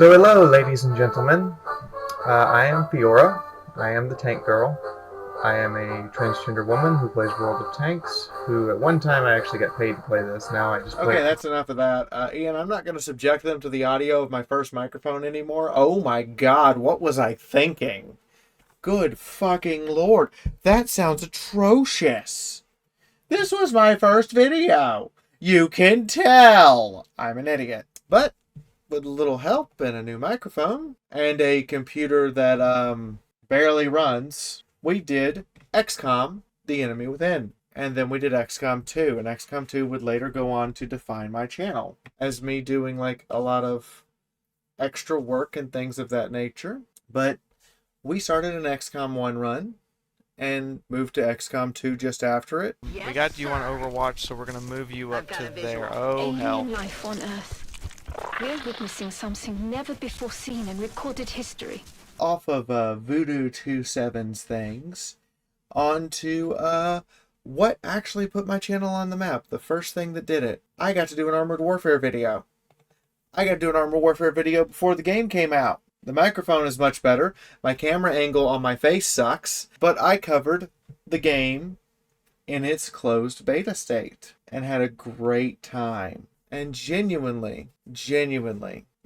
So hello, ladies and gentlemen. I am Fiora. I am the Tank Girl. I am a transgender woman who plays World of Tanks, who at one time I actually got paid to play this. Now I just play... Okay, that's enough of that. Ian, I'm not going to subject them to the audio of my first microphone anymore. Oh my god, what was I thinking? Good fucking lord. That sounds atrocious. This was my first video. You can tell. I'm an idiot. But with a little help and a new microphone and a computer that barely runs, we did XCOM, The Enemy Within. And then we did XCOM 2, and XCOM 2 would later go on to define my channel as me doing like a lot of extra work and things of that nature. But we started an XCOM 1 run and moved to XCOM 2 just after it. Yes, we got you on Overwatch, so we're going to move you up to there. Oh, hell. Alien life on Earth. We're witnessing something never before seen in recorded history. Off of Voodoo 27's things onto what actually put my channel on the map. The first thing that did it. I got to do an Armored Warfare video. I got to do an Armored Warfare video before the game came out. The microphone is much better. My camera angle on my face sucks. But I covered the game in its closed beta state and had a great time. And genuinely,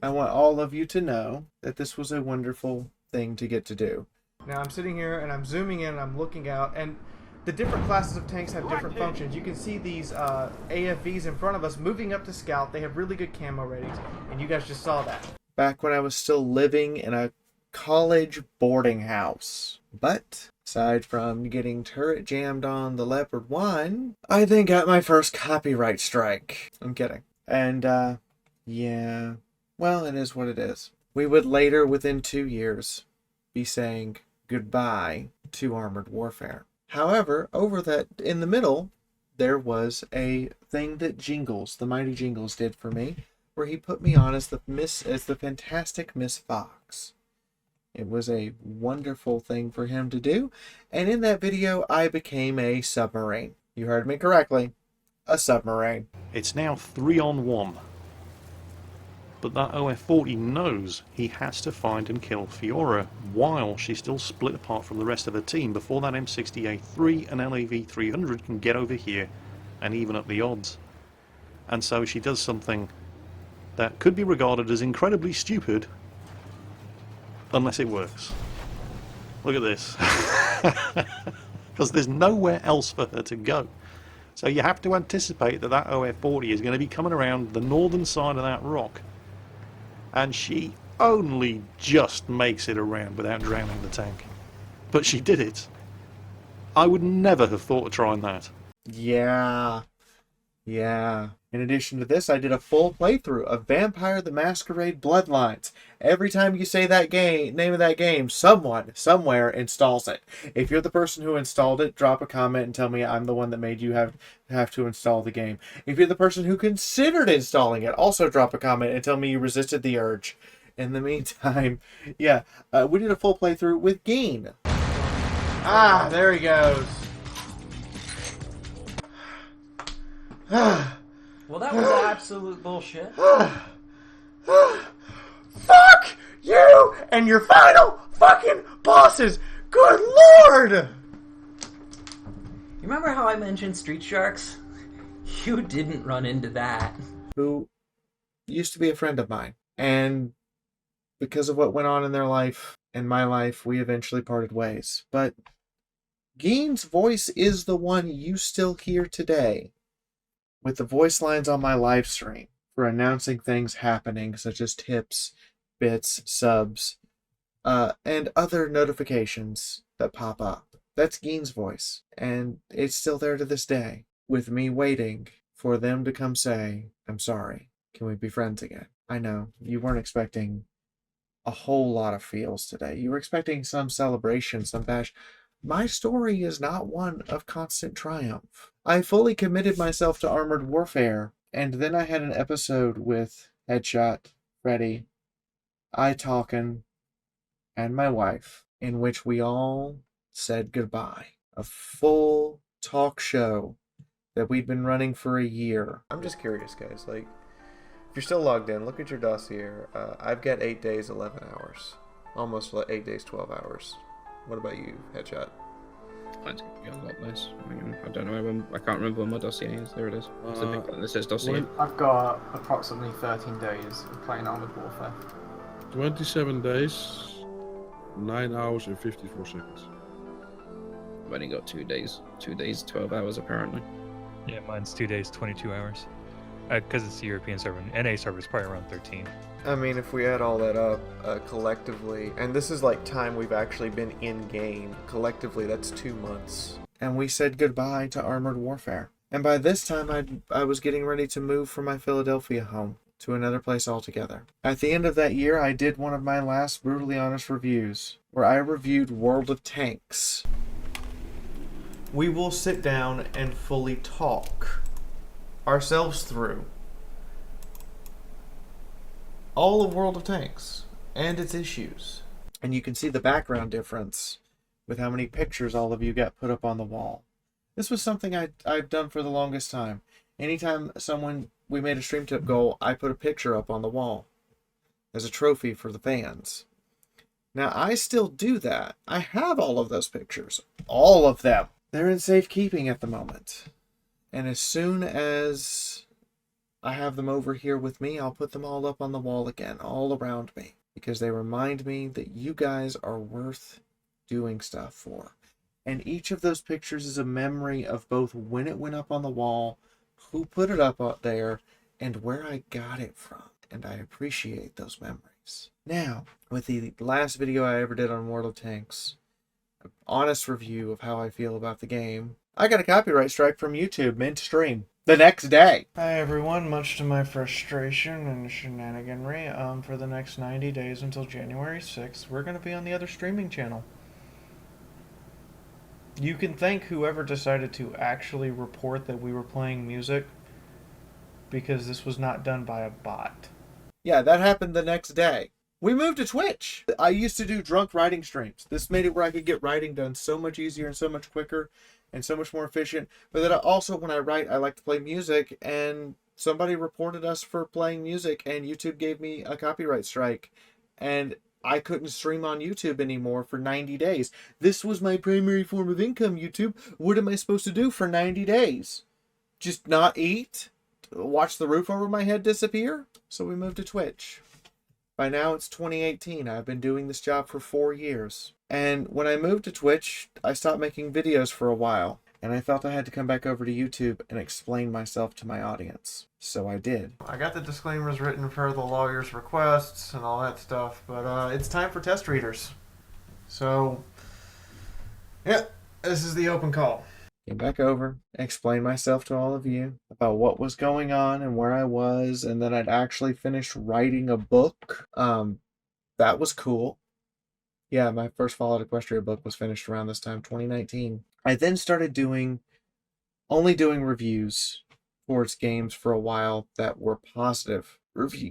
I want all of you to know that this was a wonderful thing to get to do. Now I'm sitting here and I'm zooming in and I'm looking out, and the different classes of tanks have different functions. You can see these AFVs in front of us moving up to scout. They have really good camo ratings, and you guys just saw that. Back when I was still living in a college boarding house. But aside from getting turret jammed on the Leopard 1, I then got my first copyright strike. I'm kidding. And yeah, well, it is what it is. We would later, within 2 years, be saying goodbye to Armored Warfare. However, over that, in the middle, there was a thing that Jingles, the Mighty Jingles, did for me, where he put me on as the fantastic Miss Fox. It was a wonderful thing for him to do, and in that video, I became a submarine. You heard me correctly, a submarine. It's now 3-on-1. But that OF-40 knows he has to find and kill Fiora while she's still split apart from the rest of her team before that M60A3 and LAV-300 can get over here and even up the odds. And so she does something that could be regarded as incredibly stupid unless it works. Look at this. Because there's nowhere else for her to go. So you have to anticipate that that OF-40 is going to be coming around the northern side of that rock. And she only just makes it around without drowning the tank. But she did it. I would never have thought of trying that. Yeah. In addition to this, I did a full playthrough of Vampire the Masquerade Bloodlines. Every time you say that name of that game, someone, somewhere installs it. If you're the person who installed it, drop a comment and tell me I'm the one that made you have to install the game. If you're the person who considered installing it, also drop a comment and tell me you resisted the urge. In the meantime, yeah, we did a full playthrough with Geen. Ah, there he goes. Well, that was absolute bullshit. Fuck you and your final fucking bosses. Good lord! You remember how I mentioned Street Sharks? You didn't run into that. Who used to be a friend of mine. And because of what went on in their life and my life, we eventually parted ways. But Geen's voice is the one you still hear today, with the voice lines on my live stream for announcing things happening, such as tips, bits, subs, and other notifications that pop up. That's Geen's voice, and it's still there to this day, with me waiting for them to come say, I'm sorry, can we be friends again? I know, you weren't expecting a whole lot of feels today. You were expecting some celebration, some bash. My story is not one of constant triumph. I fully committed myself to Armored Warfare, and then I had an episode with Headshot, Freddy, Italken, and my wife, in which we all said goodbye. A full talk show that we'd been running for a year. I'm just curious, guys. Like, If you're still logged in, look at your dossier. I've got 8 days, 11 hours. Almost 8 days, 12 hours. What about you, Headshot? I think I've got this. I don't know. I can't remember when my dossier is. There it is. It's the big one that says dossier. I've got approximately 13 days of playing Armored Warfare. 27 days, 9 hours and 54 seconds. I've only got 2 days. 2 days, 12 hours apparently. Yeah, mine's 2 days, 22 hours. Because it's the European server. NA server is probably around 13. I mean, if we add all that up collectively, and this is like time we've actually been in-game, collectively that's 2 months. And we said goodbye to Armored Warfare. And by this time, I was getting ready to move from my Philadelphia home to another place altogether. At the end of that year, I did one of my last Brutally Honest reviews, where I reviewed World of Tanks. We will sit down and fully talk ourselves through all of World of Tanks and its issues. And you can see the background difference with how many pictures all of you got put up on the wall. This was something I've done for the longest time. Anytime we made a stream tip goal, I put a picture up on the wall as a trophy for the fans. Now, I still do that. I have all of those pictures. All of them. They're in safekeeping at the moment. And as soon as I have them over here with me, I'll put them all up on the wall again, all around me. Because they remind me that you guys are worth doing stuff for. And each of those pictures is a memory of both when it went up on the wall, who put it up there, and where I got it from. And I appreciate those memories. Now, with the last video I ever did on World of Tanks, an honest review of how I feel about the game, I got a copyright strike from YouTube mid-stream the next day. Hi everyone, much to my frustration and shenaniganry, for the next 90 days until January 6th, we're going to be on the other streaming channel. You can thank whoever decided to actually report that we were playing music, because this was not done by a bot. Yeah, that happened the next day. We moved to Twitch. I used to do drunk writing streams. This made it where I could get writing done so much easier and so much quicker and so much more efficient. But then also when I write, I like to play music, and somebody reported us for playing music, and YouTube gave me a copyright strike. And I couldn't stream on YouTube anymore for 90 days. This was my primary form of income, YouTube. What am I supposed to do for 90 days? Just not eat? Watch the roof over my head disappear? So we moved to Twitch. By now it's 2018. I've been doing this job for 4 years. And when I moved to Twitch, I stopped making videos for a while. And I felt I had to come back over to YouTube and explain myself to my audience. So I did. I got the disclaimers written for the lawyer's requests and all that stuff, but it's time for test readers. So, yeah, this is the open call. Came back over, explained myself to all of you about what was going on and where I was, and then I'd actually finished writing a book. That was cool. Yeah, my first Fallout Equestria book was finished around this time, 2019. I then started only doing reviews towards games for a while that were positive.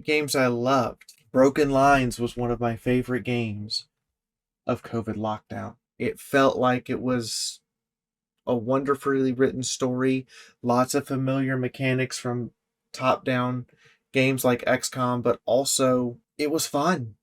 Games I loved. Broken Lines was one of my favorite games of COVID lockdown. It felt like it was a wonderfully written story, lots of familiar mechanics from top-down games like XCOM, but also it was fun.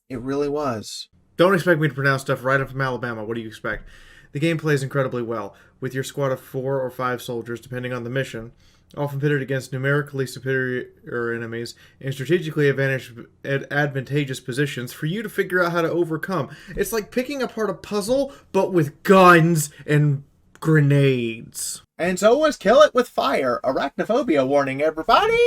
It really was. Don't expect me to pronounce stuff right up from Alabama. What do you expect? The game plays incredibly well, with your squad of 4 or 5 soldiers, depending on the mission, often pitted against numerically superior enemies in strategically advantageous positions for you to figure out how to overcome. It's like picking apart a puzzle, but with guns and grenades. And so was Kill It With Fire. Arachnophobia warning, everybody!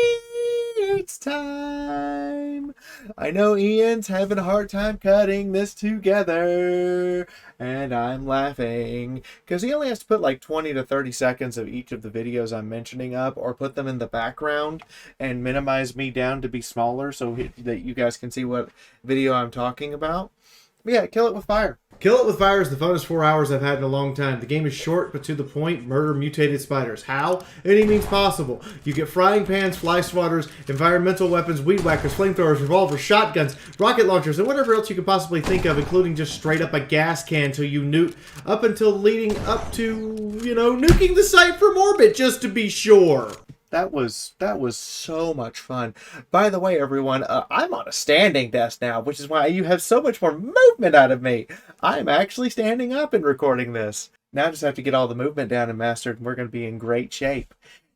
It's time! I know Ian's having a hard time cutting this together, and I'm laughing, because he only has to put like 20 to 30 seconds of each of the videos I'm mentioning up, or put them in the background, and minimize me down to be smaller so that you guys can see what video I'm talking about. But yeah, Kill It With Fire. Kill It With Fire is the funnest 4 hours I've had in a long time. The game is short, but to the point. Murder mutated spiders. How? Any means possible. You get frying pans, fly swatters, environmental weapons, weed whackers, flamethrowers, revolvers, shotguns, rocket launchers, and whatever else you could possibly think of, including just straight up a gas can till you nuke, up until leading up to, you know, nuking the site from orbit, just to be sure. That was so much fun. By the way, everyone, I'm on a standing desk now, which is why you have so much more movement out of me. I'm actually standing up and recording this. Now I just have to get all the movement down and mastered, and we're going to be in great shape.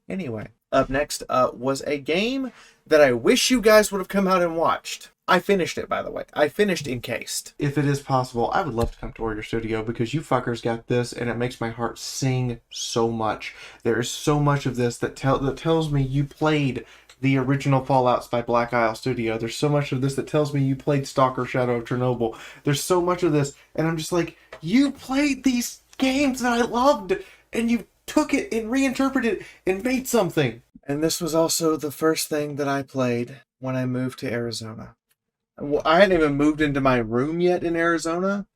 Anyway, up next was a game that I wish you guys would have come out and watched. I finished it, by the way. I finished Encased. If it is possible, I would love to come to Warrior Studio because you fuckers got this, and it makes my heart sing so much. There is so much of this that tells me you played the original Fallouts by Black Isle Studio. There's so much of this that tells me you played Stalker Shadow of Chernobyl. There's so much of this, and I'm just like, you played these games that I loved, and you took it and reinterpreted it and made something. And this was also the first thing that I played when I moved to Arizona. Well, I hadn't even moved into my room yet in Arizona.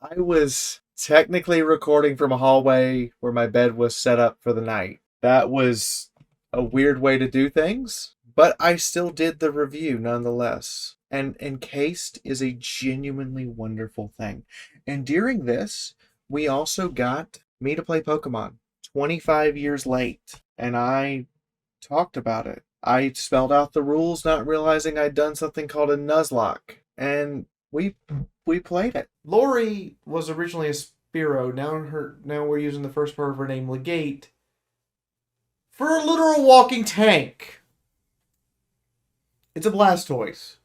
I was technically recording from a hallway where my bed was set up for the night. That was a weird way to do things, but I still did the review nonetheless. And Encased is a genuinely wonderful thing. And during this, we also got me to play Pokemon 25 years late, and I talked about it. I spelled out the rules, not realizing I'd done something called a Nuzlocke, and we played it. Lori was originally a Spearow. Now we're using the first part of her name, Legate, for a literal walking tank. It's a Blastoise.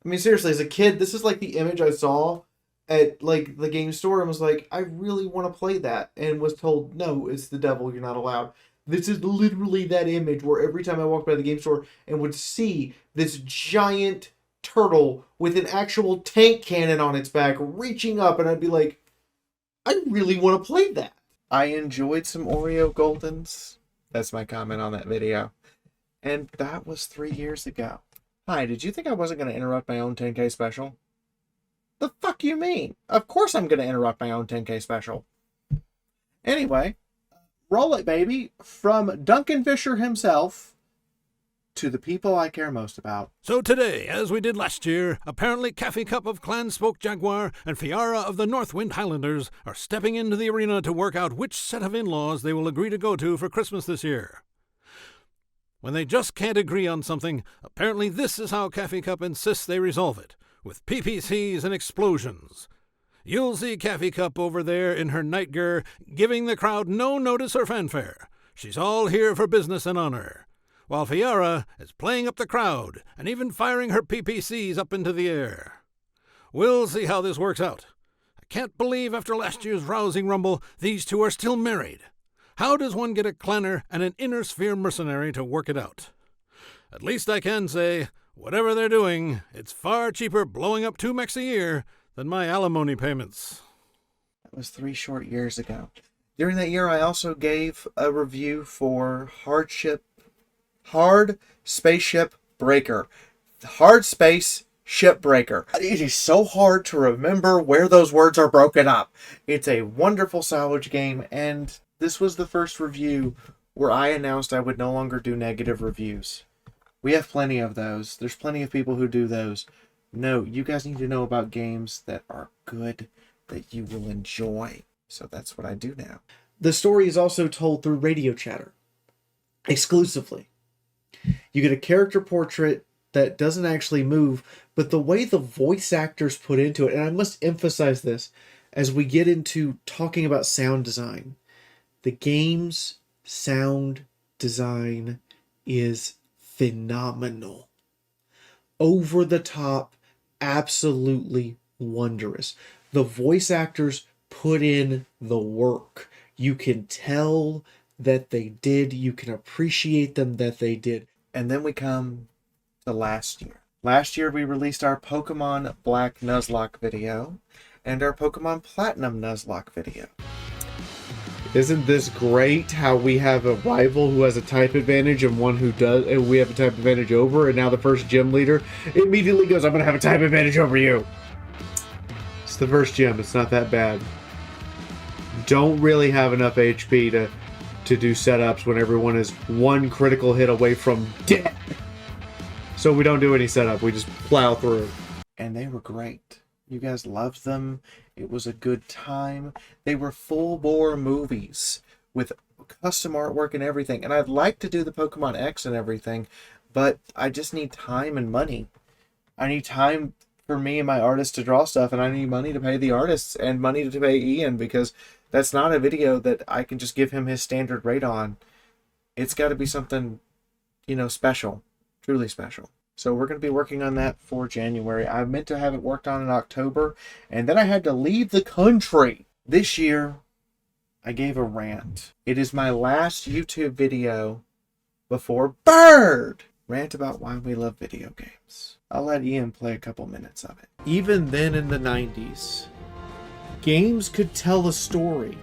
I mean, seriously, as a kid, this is like the image I saw at like the game store and was like, I really want to play that, and was told, no, it's the devil, you're not allowed. This is literally that image where every time I walked by the game store and would see this giant turtle with an actual tank cannon on its back reaching up, and I'd be like, I really want to play that. I enjoyed some Oreo Goldens. That's my comment on that video. And that was 3 years ago. Hi, did you think I wasn't going to interrupt my own 10K special? The fuck you mean? Of course I'm going to interrupt my own 10K special. Anyway, roll it, baby. From Duncan Fisher himself to the people I care most about. So today, as we did last year, apparently Kaffee Cup of Clan Spoke Jaguar and Fiara of the Northwind Highlanders are stepping into the arena to work out which set of in-laws they will agree to go to for Christmas this year. When they just can't agree on something, apparently this is how Kaffee Cup insists they resolve it, with PPCs and explosions. You'll see Kaffee Cup over there in her night gear, giving the crowd no notice or fanfare. She's all here for business and honor. While Fiara is playing up the crowd and even firing her PPCs up into the air. We'll see how this works out. I can't believe after last year's rousing rumble, these two are still married. How does one get a clanner and an inner sphere mercenary to work it out? At least I can say, whatever they're doing, it's far cheaper blowing up 2 mechs a year than my alimony payments. That was 3 short years ago. During that year, I also gave a review for Hard Spaceship Breaker. Hard Space Ship Breaker. It is so hard to remember where those words are broken up. It's a wonderful salvage game, and this was the first review where I announced I would no longer do negative reviews. We have plenty of those. There's plenty of people who do those. No, you guys need to know about games that are good, that you will enjoy. So that's what I do now. The story is also told through radio chatter. Exclusively. You get a character portrait that doesn't actually move, but the way the voice actors put into it, and I must emphasize this as we get into talking about sound design. The game's sound design is phenomenal. Over the top, absolutely wondrous. The voice actors put in the work. You can tell that they did. You can appreciate them that they did. And then we come to last year. Last year we released our Pokemon Black Nuzlocke video and our Pokemon Platinum Nuzlocke video. Isn't this great how we have a rival who has a type advantage and one who does, and we have a type advantage over, and now the first gym leader immediately goes, I'm going to have a type advantage over you. It's the first gym. It's not that bad. Don't really have enough HP to do setups when everyone is 1 critical hit away from death. So we don't do any setup. We just plow through. And they were great. You guys loved them. It was a good time. They were full-bore movies with custom artwork and everything. And I'd like to do the Pokemon X and everything, but I just need time and money. I need time for me and my artists to draw stuff, and I need money to pay the artists and money to pay Ian, because that's not a video that I can just give him his standard rate on. It's got to be something, you know, special, truly special. So we're going to be working on that for January. I meant to have it worked on in October, and then I had to leave the country. This year, I gave a rant. It is my last YouTube video before Bird. Rant about why we love video games. I'll let Ian play a couple minutes of it. Even then in the 90s, games could tell a story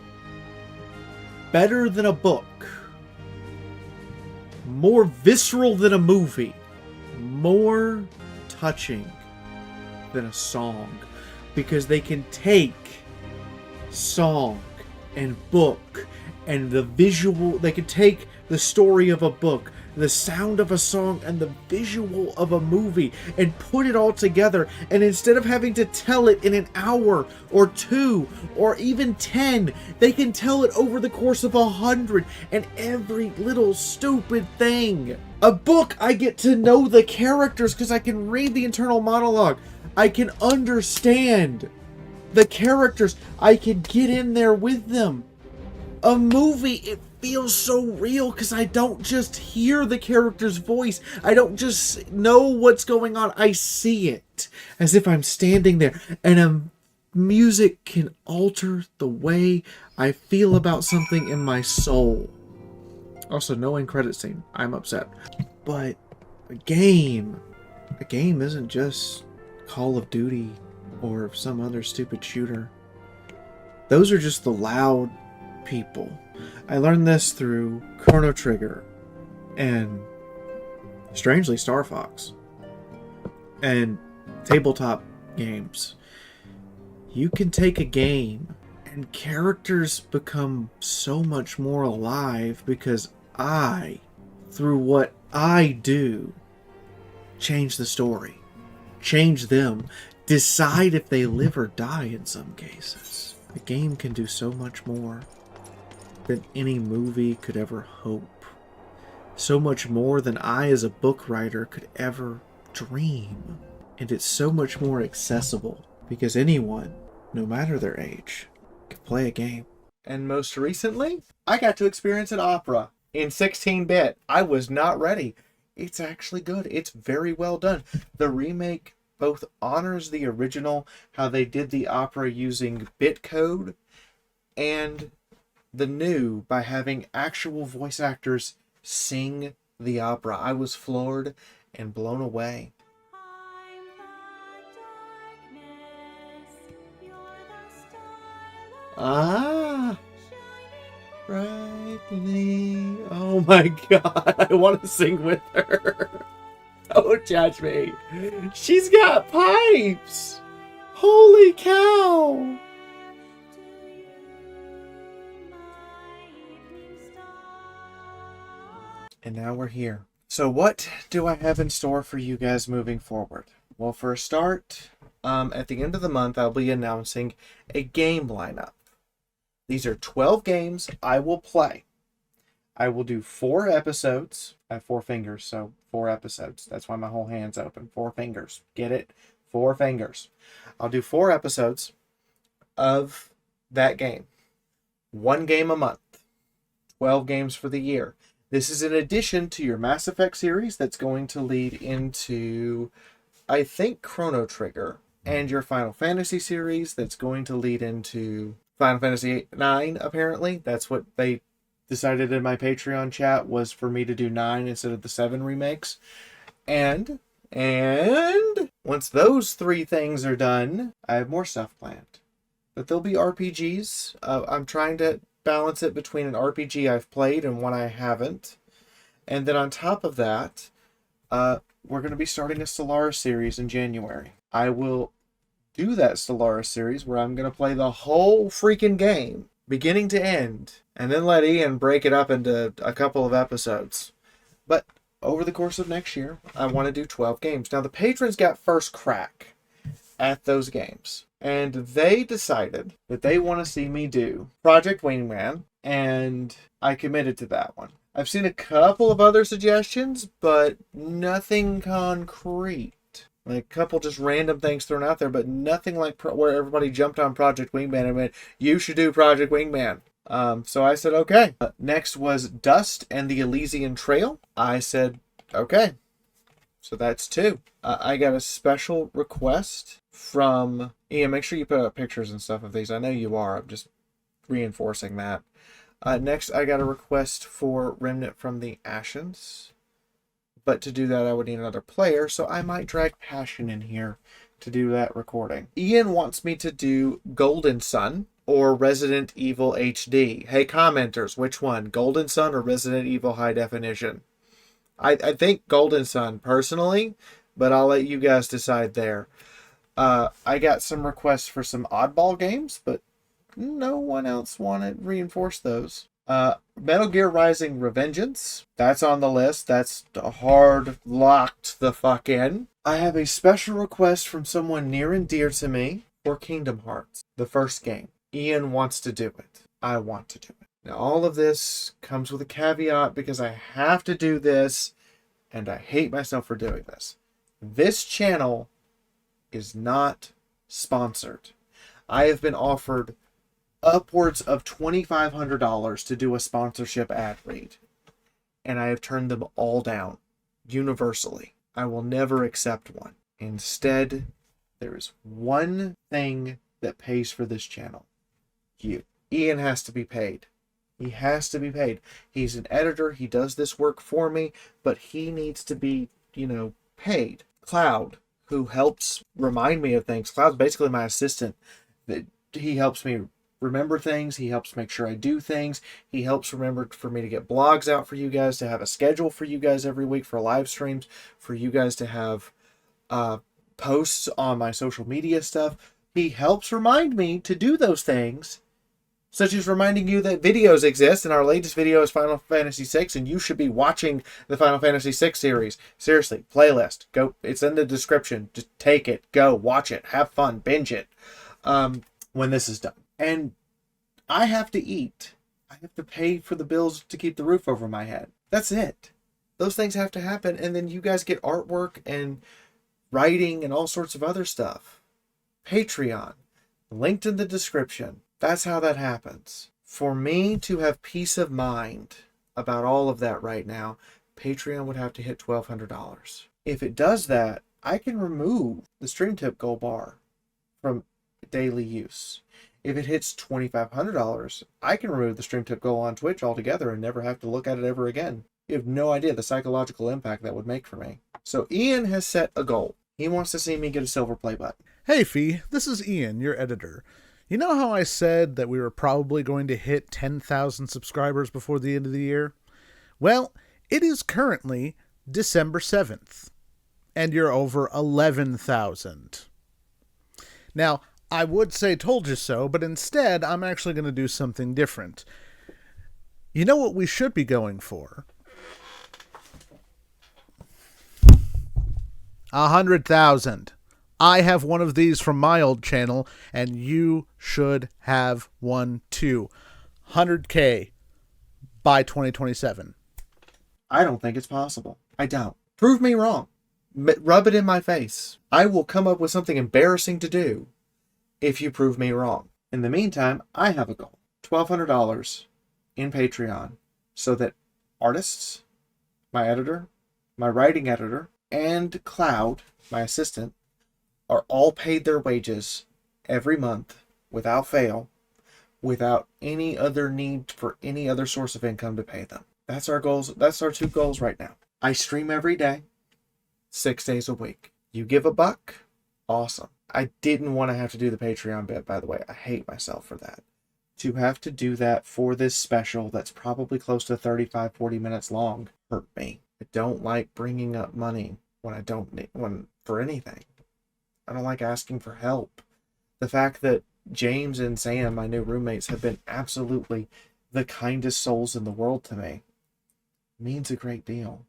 better than a book, more visceral than a movie, more touching than a song, because they can take song and book and the visual, they can take the story of a book, the sound of a song, and the visual of a movie, and put it all together. And instead of having to tell it in an hour or 2 or even 10, they can tell it over the course of 100, and every little stupid thing. A book, I get to know the characters because I can read the internal monologue. I can understand the characters. I can get in there with them. A movie, it feels so real because I don't just hear the character's voice. I don't just know what's going on. I see it as if I'm standing there. And music can alter the way I feel about something in my soul. Also, no end credit scene. I'm upset. But a game isn't just Call of Duty or some other stupid shooter. Those are just the loud people. I learned this through Chrono Trigger and, strangely, Star Fox and tabletop games. You can take a game and characters become so much more alive because I, through what I do, change the story, change them, decide if they live or die in some cases. A game can do so much more than any movie could ever hope. So much more than I as a book writer could ever dream. And it's so much more accessible because anyone, no matter their age, can play a game. And most recently, I got to experience an opera in 16-bit. I was not ready. It's actually good. It's very well done. The remake both honors the original, how they did the opera using bit code, and the new by having actual voice actors sing the opera. I was floored and blown away. Brightly. Oh my god, I want to sing with her. Don't judge me. She's got pipes. Holy cow. And now we're here. So what do I have in store for you guys moving forward? Well, for a start, at the end of the month, I'll be announcing a game lineup. These are 12 games I will play. I will do 4 episodes. I have 4 fingers, so 4 episodes. That's why my whole hand's open. 4 fingers. Get it? 4 fingers. I'll do 4 episodes of that game. 1 game a month. 12 games for the year. This is in addition to your Mass Effect series that's going to lead into, I think, Chrono Trigger, and your Final Fantasy series that's going to lead into Final Fantasy IX, apparently. That's what they decided in my Patreon chat, was for me to do 9 instead of the 7 remakes. And once those 3 things are done, I have more stuff planned. But there'll be RPGs. I'm trying to balance it between an RPG I've played and one I haven't. And then on top of that, we're going to be starting a Stellaris series in January. I will do that Stellaris series where I'm going to play the whole freaking game, beginning to end, and then let Ian break it up into a couple of episodes. But over the course of next year, I want to do 12 games. Now, the patrons got first crack at those games, and they decided that they want to see me do Project Wingman and I committed to that one. I've seen a couple of other suggestions, but nothing concrete. Like a couple just random things thrown out there, but nothing like where everybody jumped on Project Wingman and went, you should do Project Wingman. So I said, okay. Next was Dust and the Elysian Trail. I said, okay. So that's 2. I got a special request from Ian. Make sure you put up pictures and stuff of these. I know you are. I'm just reinforcing that. Next, I got a request for Remnant from the Ashes. But to do that, I would need another player, so I might drag Passion in here to do that recording. Ian wants me to do Golden Sun or Resident Evil HD. Hey, commenters, which one? Golden Sun or Resident Evil High Definition? I think Golden Sun, personally, but I'll let you guys decide there. I got some requests for some oddball games, but no one else wanted reinforce those. Metal Gear Rising Revengeance, that's on the list. That's hard locked the fuck in. I have a special request from someone near and dear to me for Kingdom Hearts, the first game. Ian wants to do it. I want to do it. Now, all of this comes with a caveat because I have to do this, and I hate myself for doing this. This channel is not sponsored. I have been offered upwards of $2,500 to do a sponsorship ad read, and I have turned them all down universally. I will never accept one. Instead, there is one thing that pays for this channel. You. Ian has to be paid. He has to be paid. He's an editor. He does this work for me, but he needs to be, paid. Cloud, who helps remind me of things. Cloud's basically my assistant. He helps me remember things. He helps make sure I do things. He helps remember for me to get blogs out for you guys, to have a schedule for you guys every week for live streams, for you guys to have posts on my social media stuff. He helps remind me to do those things, such as reminding you that videos exist, and our latest video is Final Fantasy VI, and you should be watching the Final Fantasy VI series. Seriously, playlist. Go. It's in the description. Just take it. Go. Watch it. Have fun. Binge it. When this is done. And I have to eat. I have to pay for the bills to keep the roof over my head. That's it. Those things have to happen, and then you guys get artwork and writing and all sorts of other stuff. Patreon. Linked in the description. That's how that happens. For me to have peace of mind about all of that right now, Patreon would have to hit $1,200. If it does that, I can remove the stream tip gold bar from daily use. If it hits $2,500, I can remove the stream tip goal on Twitch altogether and never have to look at it ever again. You have no idea the psychological impact that would make for me. So Ian has set a goal. He wants to see me get a silver play button. Hey Fee, this is Ian, your editor. You know how I said that we were probably going to hit 10,000 subscribers before the end of the year? Well, it is currently December 7th, and you're over 11,000. Now, I would say told you so, but instead I'm actually going to do something different. You know what we should be going for? 100,000. I have one of these from my old channel, and you should have one too. 100K by 2027. I don't think it's possible. I don't. Prove me wrong. Rub it in my face. I will come up with something embarrassing to do if you prove me wrong. In the meantime, I have a goal. $1,200 in Patreon so that artists, my editor, my writing editor, and Cloud, my assistant, are all paid their wages every month without fail, without any other need for any other source of income to pay them. That's our goals. That's our 2 goals right now. I stream every day, 6 days a week. You give $1, awesome. I didn't want to have to do the Patreon bit, by the way. I hate myself for that. To have to do that for this special that's probably close to 35, 40 minutes long hurt me. I don't like bringing up money when I don't need one for anything. I don't like asking for help. The fact that James and Sam, my new roommates, have been absolutely the kindest souls in the world to me means a great deal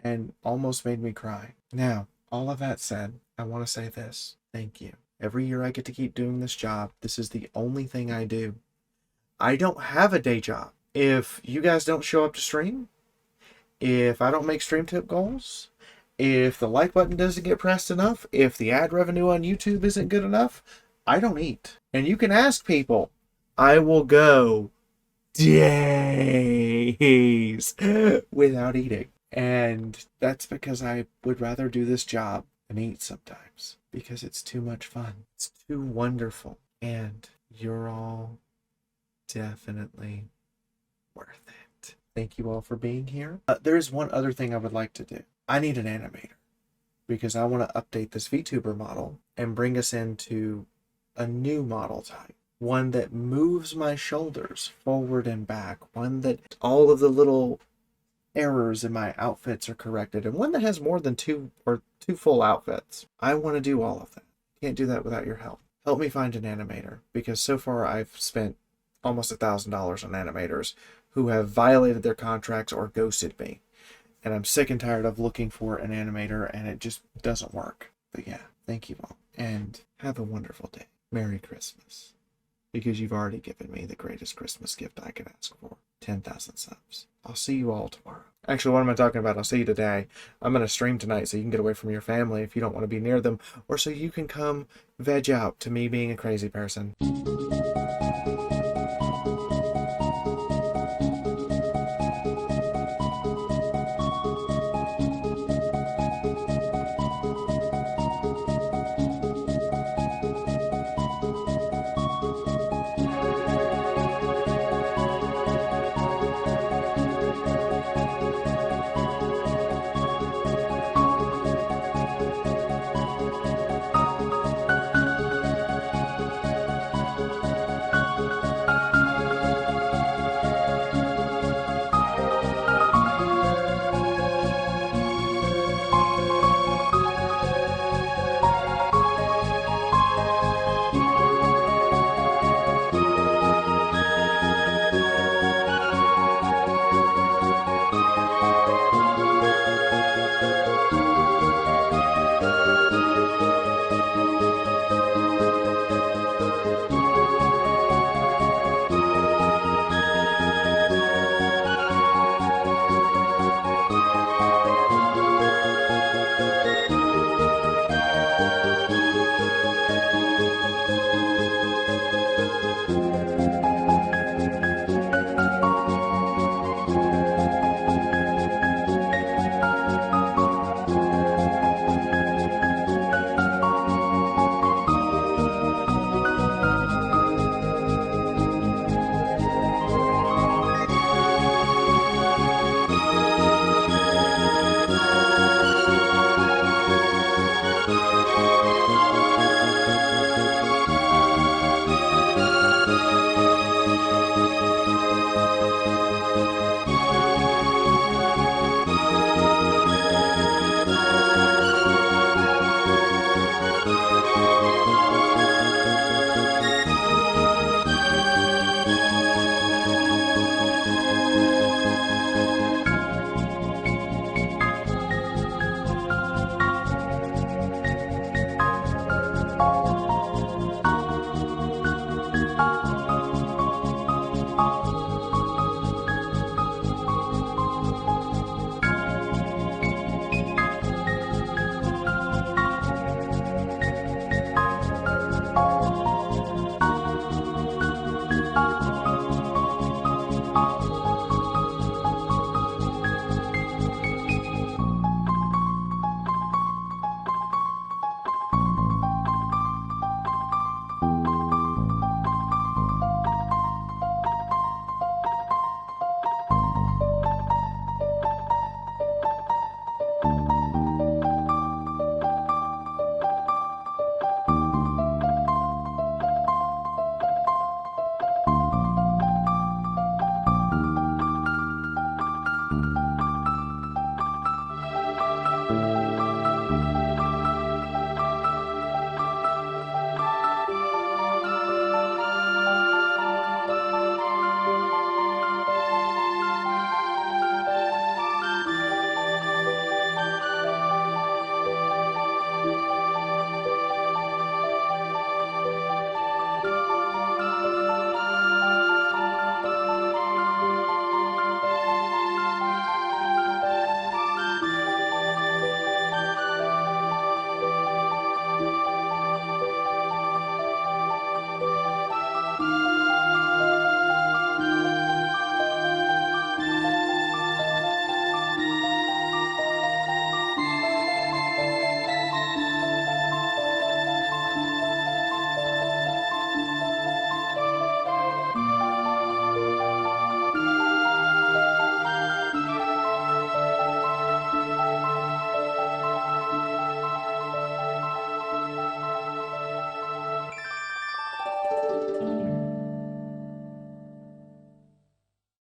and almost made me cry. Now, all of that said, I want to say this. Thank you. Every year I get to keep doing this job. This is the only thing I do. I don't have a day job. If you guys don't show up to stream, if I don't make stream tip goals, if the like button doesn't get pressed enough, if the ad revenue on YouTube isn't good enough, I don't eat. And you can ask people. I will go days without eating. And that's because I would rather do this job than eat sometimes. Because it's too much fun. It's too wonderful. And you're all definitely worth it. Thank you all for being here. There is one other thing I would like to do. I need an animator. Because I want to update this VTuber model and bring us into a new model type. One that moves my shoulders forward and back. One that all of the little errors in my outfits are corrected. And one that has more than two full outfits. I want to do all of that. Can't do that without your help. Help me find an animator. Because so far I've spent almost $1,000 on animators who have violated their contracts or ghosted me. And I'm sick and tired of looking for an animator and it just doesn't work. But yeah, thank you all. And have a wonderful day. Merry Christmas. Because you've already given me the greatest Christmas gift I could ask for. 10,000 subs. I'll see you all tomorrow. Actually, what am I talking about? I'll see you today. I'm going to stream tonight so you can get away from your family if you don't want to be near them. Or so you can come veg out to me being a crazy person.